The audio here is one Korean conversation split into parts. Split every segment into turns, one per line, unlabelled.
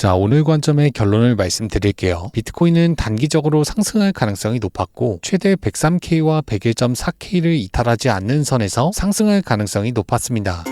자, 오늘 관점의 결론을 말씀드릴게요. 비트코인은 단기적으로 상승할 가능성이 높았고 최대 103K와 101.4K를 이탈하지 않는 선에서 상승할 가능성이 높았습니다.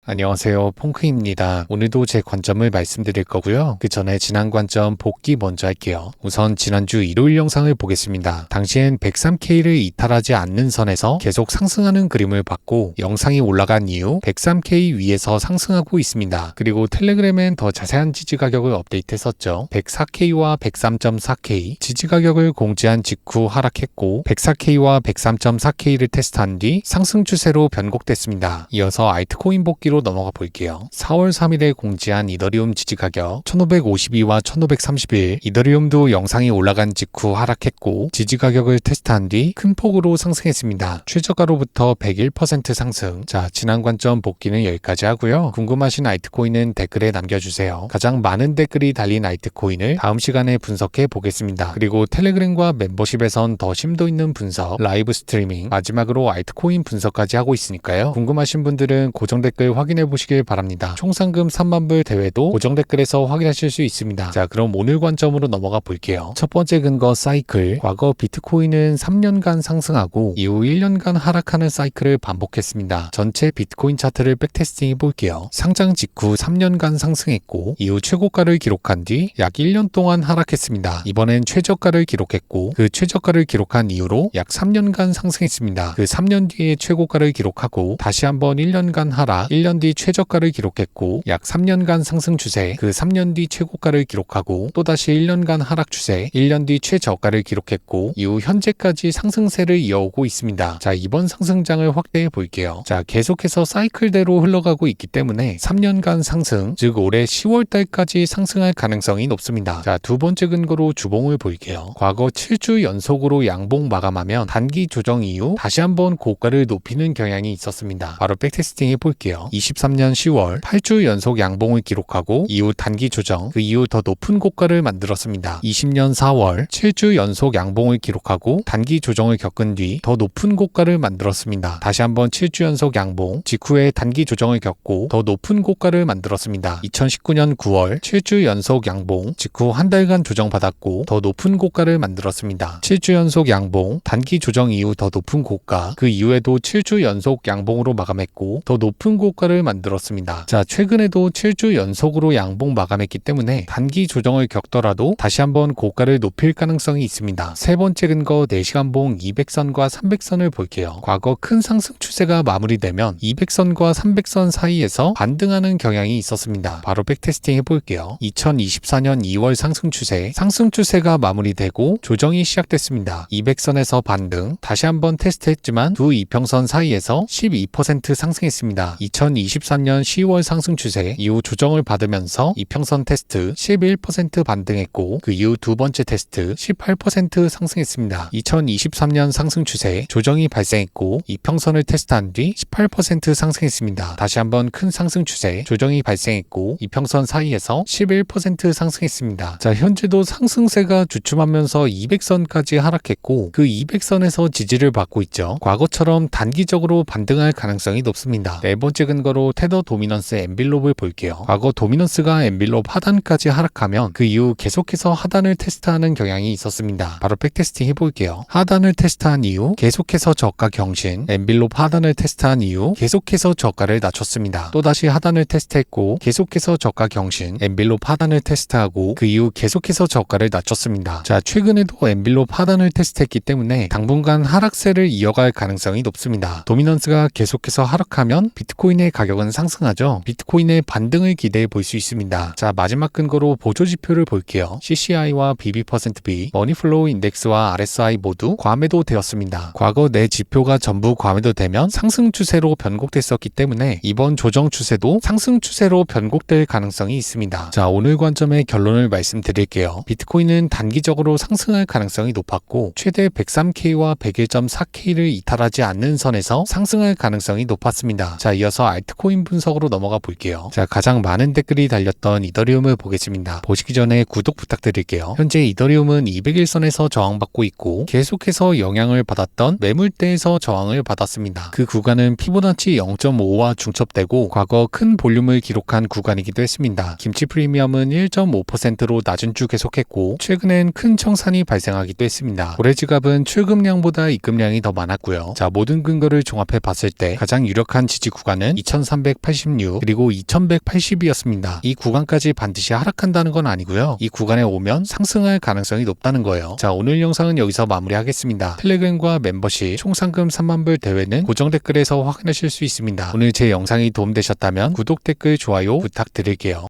안녕하세요, 퐁크입니다. 오늘도 제 관점을 말씀드릴 거고요. 그 전에 지난 관점 복기 먼저 할게요. 우선 지난주 일요일 영상을 보겠습니다. 당시엔 103K를 이탈하지 않는 선에서 계속 상승하는 그림을 봤고 영상이 올라간 이후 103K 위에서 상승하고 있습니다. 그리고 텔레그램엔 더 자세한 지지 가격을 업데이트했었죠. 104K와 103.4K 지지 가격을 공지한 직후 하락했고 104K와 103.4K를 테스트한 뒤 상승 추세로 변곡됐습니다. 이어서 알트코인 복기로 넘어가 볼게요. 4월 3일에 공지한 이더리움 지지 가격 1552와 1531, 이더리움도 영상이 올라간 직후 하락했고 지지 가격을 테스트한 뒤 큰 폭으로 상승했습니다. 최저가로부터 101% 상승. 자, 지난 관점 복기는 여기까지 하고요. 궁금하신 알트코인은 댓글에 남겨주세요. 가장 많은 댓글이 달린 알트코인을 다음 시간에 분석해 보겠습니다. 그리고 텔레그램과 멤버십에선 더 심도 있는 분석, 라이브 스트리밍, 마지막으로 알트코인 분석까지 하고 있으니까요. 궁금하신 분들은 고정 댓글 확인해 보시길 바랍니다. 총 상금 3만불 대회도 고정 댓글에서 확인하실 수 있습니다. 자, 그럼 오늘 관점으로 넘어가 볼게요. 첫 번째 근거 사이클. 과거 비트코인은 3년간 상승하고 이후 1년간 하락하는 사이클을 반복했습니다. 전체 비트코인 차트를 백테스팅 해볼게요. 상장 직후 3년간 상승했고 이후 최고가를 기록한 뒤 약 1년 동안 하락했습니다. 이번엔 최저가를 기록했고 그 최저가를 기록한 이후로 약 3년간 상승했습니다. 그 3년 뒤에 최고가를 기록하고 다시 한번 1년간 하락, 1년 뒤 최저가를 기록했고 약 3년간 상승 추세, 그 3년 뒤 최고가를 기록하고 또다시 1년간 하락 추세, 1년 뒤 최저가를 기록했고 이후 현재까지 상승세를 이어오고 있습니다. 자, 이번 상승장을 확대해 볼게요. 자, 계속해서 사이클대로 흘러가고 있기 때문에 3년간 상승, 즉 올해 10월달까지 상승할 가능성이 높습니다. 자, 두 번째 근거로 주봉을 볼게요. 과거 7주 연속으로 양봉 마감하면 단기 조정 이후 다시 한번 고가를 높이는 경향이 있었습니다. 바로 백테스팅 해볼게요. 23년 10월 8주 연속 양봉을 기록하고 이후 단기 조정, 그 이후 더 높은 고가를 만들었습니다. 20년 4월 7주 연속 양봉을 기록하고 단기 조정을 겪은 뒤 더 높은 고가를 만들었습니다. 다시 한번 7주 연속 양봉, 직후에 단기 조정을 겪고 더 높은 고가를 만들었습니다. 2019년 9월 7주 연속 양봉, 직후 한 달간 조정받았고 더 높은 고가를 만들었습니다. 7주 연속 양봉, 단기 조정 이후 더 높은 고가, 그 이후에도 7주 연속 양봉으로 마감했고 더 높은 고가를 만들었습니다. 자, 최근에도 7주 연속으로 양봉 마감했기 때문에 단기 조정을 겪더라도 다시 한번 고가를 높일 가능성이 있습니다. 세 번째 근거 4시간봉 200선과 300선을 볼게요. 과거 큰 상승 추세가 마무리되면 200선과 300선 사이에서 반등하는 경향이 있었습니다. 바로 백테스팅 해볼게요. 2024년 2월 상승 추세가 마무리되고 조정이 시작됐습니다. 200선에서 반등, 다시 한번 테스트했지만 두 이평선 사이에서 12% 상승했습니다. 2023년 10월 상승 추세 이후 조정을 받으면서 이평선 테스트 11% 반등했고 그 이후 두 번째 테스트 18% 상승했습니다. 2023년 상승 추세 조정이 발생했고 이평선을 테스트한 뒤 18% 상승했습니다. 다시 한번 큰 상승 추세 조정이 발생했고 이평선 사이에서 11% 상승했습니다. 자, 현재도 상승세가 주춤하면서 200선까지 하락했고 그 200선에서 지지를 받고 있죠. 과거처럼 단기적으로 반등할 가능성이 높습니다. 네 번째 근거로 테더 도미넌스 엔빌롭을 볼게요. 과거 도미넌스가 엔빌롭 하단까지 하락하면 그 이후 계속해서 하단을 테스트하는 경향이 있었습니다. 바로 백테스팅 해볼게요. 하단을 테스트한 이후 계속해서 저가 경신, 엔빌롭 하단을 테스트한 이후 계속해서 저가를 낮췄습니다. 또다시 하단을 테스트했고 계속해서 저가 경신, 엔빌롭 하단을 테스트하고 그 이후 계속해서 저가를 낮췄습니다. 자, 최근에도 엔빌롭 하단을 테스트했기 때문에 당분간 하락세를 이어갈 가능성이 높습니다. 도미넌스가 계속해서 하락하면 비트코인의 가격은 상승하죠. 비트코인의 반등을 기대해 볼 수 있습니다. 자, 마지막 근거로 보조지표를 볼게요. CCI와 BB%B, 머니플로우 인덱스와 RSI 모두 과매도 되었습니다. 과거 네 지표가 전부 과매도되면 상승 추세로 변곡됐었기 때문에 이번 조정 추세도 상승 추세로 변곡될 가능성이 있습니다. 자, 오늘 관점의 결론을 말씀드릴게요. 비트코인은 단기적으로 상승할 가능성이 높았고 최대 103K와 101.4K를 이탈하지 않는 선에서 상승할 가능성이 높았습니다. 자, 이어서 알트코인 분석으로 넘어가 볼게요. 자, 가장 많은 댓글이 달렸던 이더리움을 보겠습니다. 보시기 전에 구독 부탁드릴게요. 현재 이더리움은 200일선에서 저항받고 있고 계속해서 영향을 받았던 매물대에서 저항을 받았습니다. 그 구간은 피보나치 0.5와 중첩되고 과거 큰 볼륨을 기록한 구간이기도 했습니다. 김치 프리미엄은 1.5%로 낮은 주 계속했고 최근엔 큰 청산이 발생하기도 했습니다. 고래 지갑은 출금량보다 입금량이 더 많았고요. 자, 모든 근거를 종합해 봤을 때 가장 유력한 지지 구간은 2386 그리고 2180이었습니다. 이 구간까지 반드시 하락한다는 건 아니고요. 이 구간에 오면 상승할 가능성이 높다는 거예요. 자, 오늘 영상은 여기서 마무리하겠습니다. 텔레그램과 멤버십 총 상금 3만불 대회는 고정 댓글에서 확인하실 수 있습니다. 오늘 제 영상이 도움되셨다면 구독, 댓글, 좋아요 부탁드릴게요.